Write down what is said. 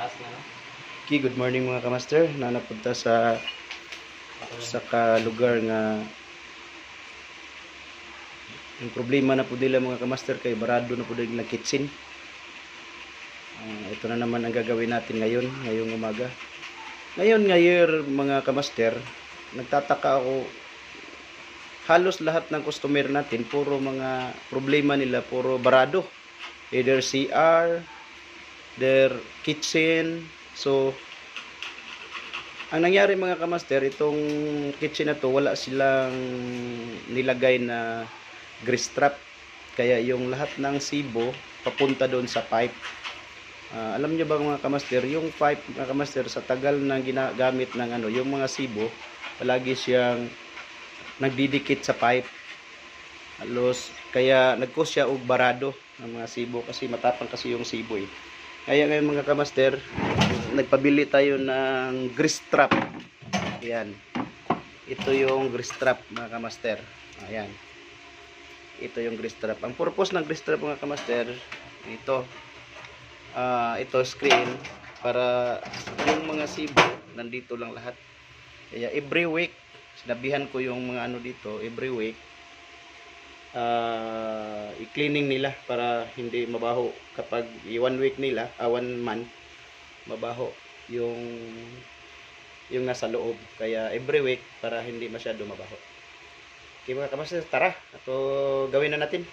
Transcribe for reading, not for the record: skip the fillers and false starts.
taas na, no? Okay, good morning mga kamaster. Nanapunta sa lugar nga yung problema na po nila mga kamaster kay barado na po nila kitchen. Ito na naman ang gagawin natin ngayong umaga. Ngayon mga kamaster, nagtataka ako, halos lahat ng customer natin puro mga problema nila puro barado. Either CR, their kitchen. So ang nangyari mga kamaster, itong kitchen na to wala silang nilagay na grease trap, kaya yung lahat ng sibo papunta doon sa pipe. Alam nyo ba mga kamaster, yung pipe mga kamaster, sa tagal na ginagamit ng yung mga sibo, palagi siyang nagdidikit sa pipe. Halos kaya nagkos siya og barado ng mga sibo kasi matapang kasi yung sibo eh. Kaya ngayon mga kamaster, nagpabili tayo ng grease trap. Ayan. Ito yung grease trap mga kamaster. Ayan. Ito yung grease trap. Ang purpose ng grease trap mga kamaster, ito screen para yung mga sibo nandito lang lahat. Kaya every week, sinabihan ko yung mga dito, every week i-cleaning nila para hindi mabaho kapag 1 week nila, 1 month mabaho yung nasa loob. Kaya every week para hindi masyado mabaho. Okay mga kamaster, tara, ito gawin na natin.